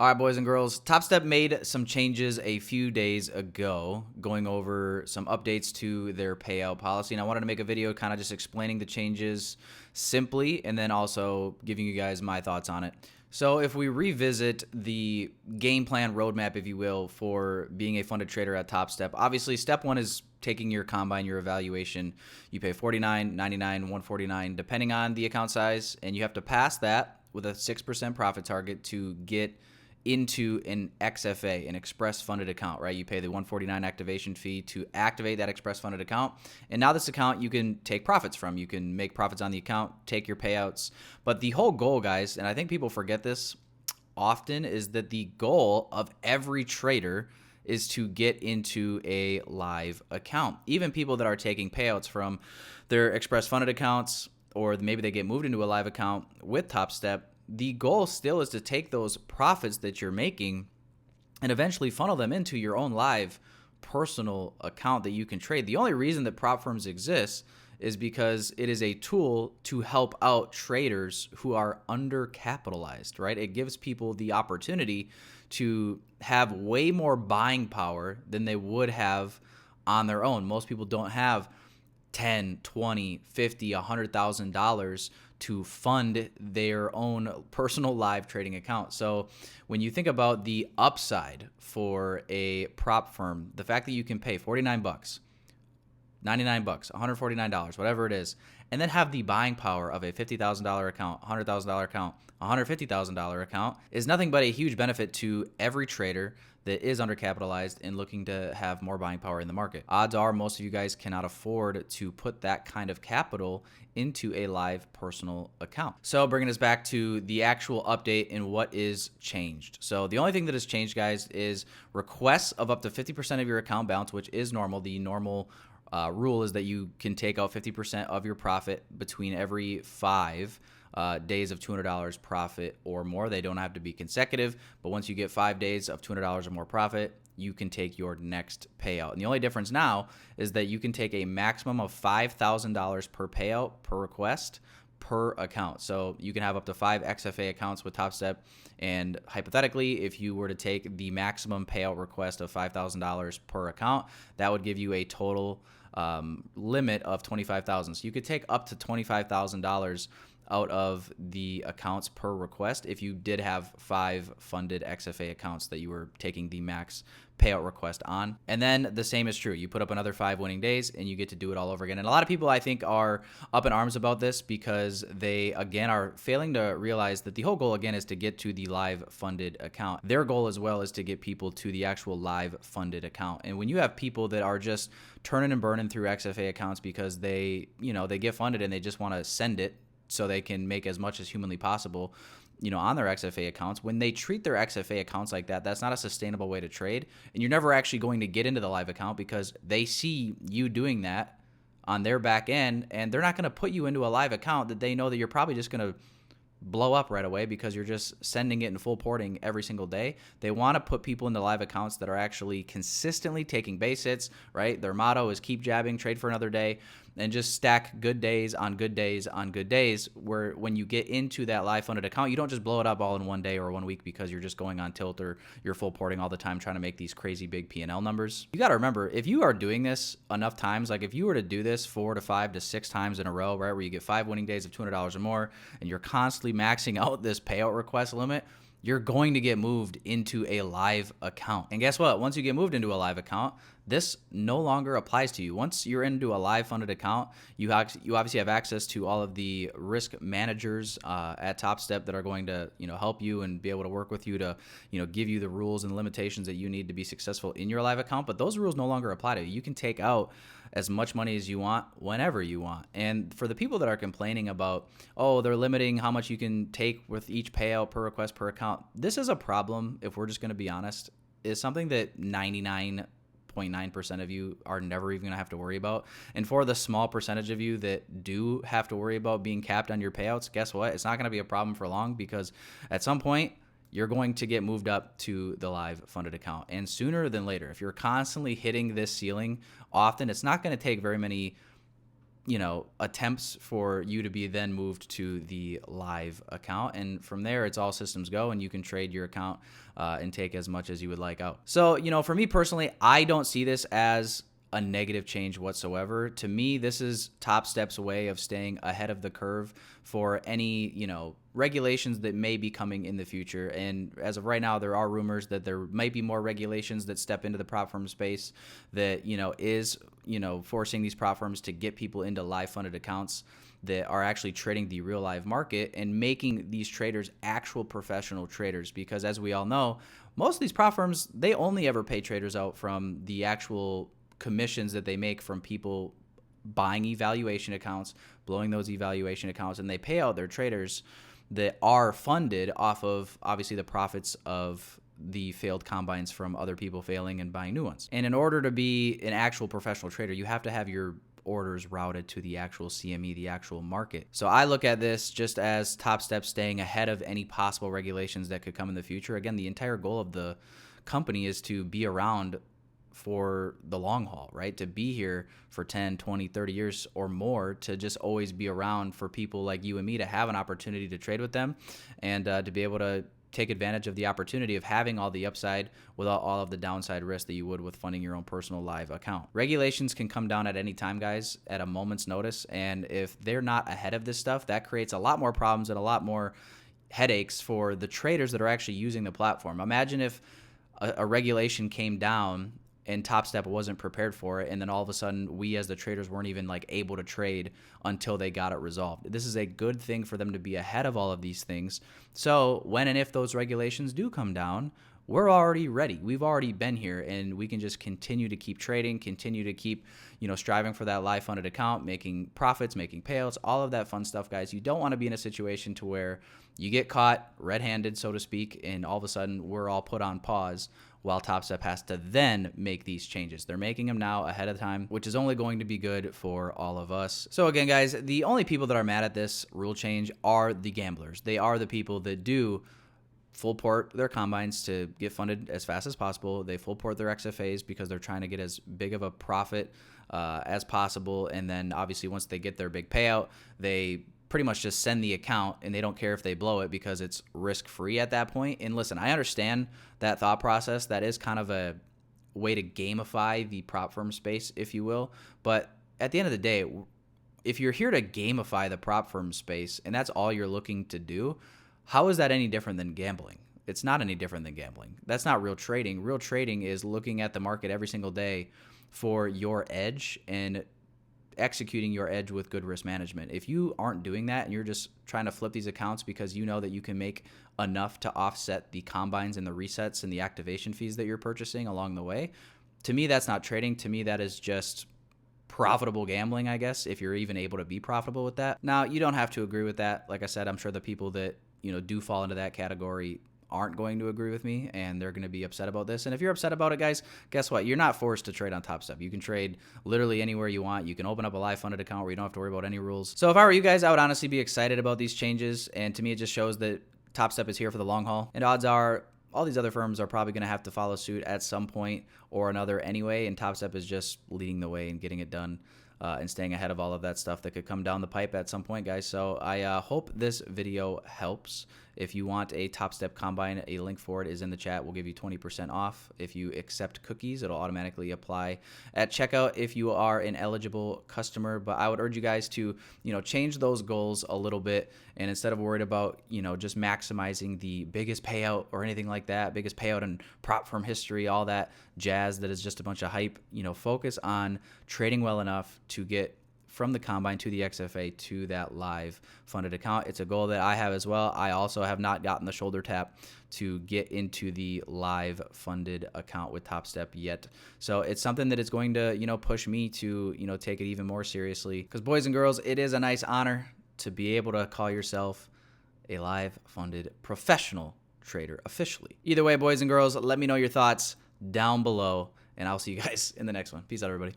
All right, boys and girls, Topstep made some changes a few days ago, going over some updates to their payout policy. And I wanted to make a video kind of just explaining the changes simply and then also giving you guys my thoughts on it. So if we revisit the game plan roadmap, if you will, for being a funded trader at Topstep, obviously step one is taking your combine, your evaluation. You pay $49, $99, $149, depending on the account size, and you have to pass that with a 6% profit target to get into an XFA, an express funded account, right? You pay the $149 activation fee to activate that express funded account. And now this account you can take profits from. You can make profits on the account, take your payouts. But the whole goal, guys, and I think people forget this often, is that the goal of every trader is to get into a live account. Even people that are taking payouts from their express funded accounts, or maybe they get moved into a live account with Topstep, the goal still is to take those profits that you're making and eventually funnel them into your own live personal account that you can trade. The only reason that prop firms exist is because it is a tool to help out traders who are undercapitalized, right? It gives people the opportunity to have way more buying power than they would have on their own. Most people don't have 10, 20, 50, $100,000 to fund their own personal live trading account. So when you think about the upside for a prop firm, the fact that you can pay 49 bucks, 99 bucks, $149, whatever it is, and then have the buying power of a $50,000 account, $100,000 account, $150,000 account is nothing but a huge benefit to every trader that is undercapitalized and looking to have more buying power in the market. Odds are most of you guys cannot afford to put that kind of capital into a live personal account. So bringing us back to the actual update and what is changed. So the only thing that has changed, guys, is requests of up to 50% of your account balance, which is normal. The normal rule is that you can take out 50% of your profit between every 5 days of $200 profit or more. They don't have to be consecutive, but once you get 5 days of $200 or more profit, you can take your next payout. And the only difference now is that you can take a maximum of $5,000 per payout per request per account. So you can have up to 5 XFA accounts with Topstep. And hypothetically, if you were to take the maximum payout request of $5,000 per account, that would give you a total limit of $25,000. So you could take up to $25,000 out of the accounts per request if you did have 5 funded XFA accounts that you were taking the max payout request on. And then the same is true. You put up another 5 winning days and you get to do it all over again. And a lot of people, I think, are up in arms about this because they, again, are failing to realize that the whole goal, again, is to get to the live funded account. Their goal as well is to get people to the actual live funded account. And when you have people that are just turning and burning through XFA accounts because they get funded and they just want to send it so they can make as much as humanly possible, on their XFA accounts. When they treat their XFA accounts like that, that's not a sustainable way to trade. And you're never actually going to get into the live account because they see you doing that on their back end, and they're not going to put you into a live account that they know that you're probably just going to blow up right away because you're just sending it in full porting every single day. They want to put people into live accounts that are actually consistently taking base hits, right? Their motto is keep jabbing, trade for another day, and just stack good days on good days on good days, where when you get into that live funded account, you don't just blow it up all in one day or 1 week because you're just going on tilt or you're full porting all the time trying to make these crazy big P&L numbers. You got to remember, if you are doing this enough times, like if you were to do this 4 to 5 to 6 times in a row, right, where you get 5 winning days of $200 or more, and you're constantly maxing out this payout request limit, you're going to get moved into a live account. And guess what? Once you get moved into a live account, this no longer applies to you. Once you're into a live funded account, you obviously have access to all of the risk managers at Topstep that are going to help you and be able to work with you to give you the rules and limitations that you need to be successful in your live account. But those rules no longer apply to you. You can take out as much money as you want whenever you want. And for the people that are complaining about, oh, they're limiting how much you can take with each payout per request per account, this is a problem, if we're just going to be honest, is something that 99.9% of you are never even going to have to worry about. And for the small percentage of you that do have to worry about being capped on your payouts, guess what? It's not going to be a problem for long because at some point, you're going to get moved up to the live funded account. And sooner than later, if you're constantly hitting this ceiling often, it's not going to take very many attempts for you to be then moved to the live account. And from there, it's all systems go, and you can trade your account and take as much as you would like out. So, for me personally, I don't see this as a negative change whatsoever. To me, this is Topstep's way of staying ahead of the curve for any, regulations that may be coming in the future. And as of right now, there are rumors that there might be more regulations that step into the prop firm space that, is, forcing these prop firms to get people into live funded accounts that are actually trading the real live market and making these traders actual professional traders. Because as we all know, most of these prop firms, they only ever pay traders out from the actual commissions that they make from people buying evaluation accounts, blowing those evaluation accounts, and they pay out their traders that are funded off of obviously the profits of the failed combines from other people failing and buying new ones. And in order to be an actual professional trader, you have to have your orders routed to the actual CME, the actual market. So I look at this just as Topstep staying ahead of any possible regulations that could come in the future. Again, the entire goal of the company is to be around for the long haul, right? To be here for 10, 20, 30 years or more, to just always be around for people like you and me to have an opportunity to trade with them and to be able to take advantage of the opportunity of having all the upside without all of the downside risk that you would with funding your own personal live account. Regulations can come down at any time, guys, at a moment's notice. And if they're not ahead of this stuff, that creates a lot more problems and a lot more headaches for the traders that are actually using the platform. Imagine if a regulation came down and Topstep wasn't prepared for it, and then all of a sudden we as the traders weren't even able to trade until they got it resolved. This is a good thing for them to be ahead of all of these things. So when and if those regulations do come down, we're already ready. We've already been here, and we can just continue to keep trading, continue to keep, striving for that live funded account, making profits, making payouts, all of that fun stuff, guys. You don't want to be in a situation to where you get caught red-handed, so to speak, and all of a sudden we're all put on pause while Topstep has to then make these changes. They're making them now ahead of time, which is only going to be good for all of us. So again, guys, the only people that are mad at this rule change are the gamblers. They are the people that do full port their combines to get funded as fast as possible. They full port their XFAs because they're trying to get as big of a profit as possible. And then obviously once they get their big payout, they pretty much just send the account and they don't care if they blow it because it's risk-free at that point. And listen, I understand that thought process. That is kind of a way to gamify the prop firm space, if you will. But at the end of the day, if you're here to gamify the prop firm space and that's all you're looking to do, how is that any different than gambling? It's not any different than gambling. That's not real trading. Real trading is looking at the market every single day for your edge and executing your edge with good risk management. If you aren't doing that and you're just trying to flip these accounts because you know that you can make enough to offset the combines and the resets and the activation fees that you're purchasing along the way, to me, that's not trading. To me, that is just profitable gambling, I guess, if you're even able to be profitable with that. Now, you don't have to agree with that. Like I said, I'm sure the people that, do fall into that category aren't going to agree with me and they're going to be upset about this. And if you're upset about it, guys, guess what? You're not forced to trade on Topstep. You can trade literally anywhere you want. You can open up a live funded account where you don't have to worry about any rules. So if I were you guys, I would honestly be excited about these changes. And to me, it just shows that Topstep is here for the long haul. And odds are all these other firms are probably going to have to follow suit at some point or another anyway. And Topstep is just leading the way and getting it done. And staying ahead of all of that stuff that could come down the pipe at some point, guys. So I hope this video helps. If you want a Topstep combine, a link for it is in the chat. We'll give you 20% off. If you accept cookies, it'll automatically apply at checkout if you are an eligible customer. But I would urge you guys to, change those goals a little bit. And instead of worried about, just maximizing the biggest payout or anything like that, biggest payout in prop firm history, all that jazz that is just a bunch of hype, focus on trading well enough to get from the combine to the XFA to that live funded account. It's a goal that I have as well. I also have not gotten the shoulder tap to get into the live funded account with Topstep yet. So it's something that is going to, push me to, take it even more seriously. Because boys and girls, it is a nice honor to be able to call yourself a live funded professional trader officially. Either way, boys and girls, let me know your thoughts down below, and I'll see you guys in the next one. Peace out, everybody.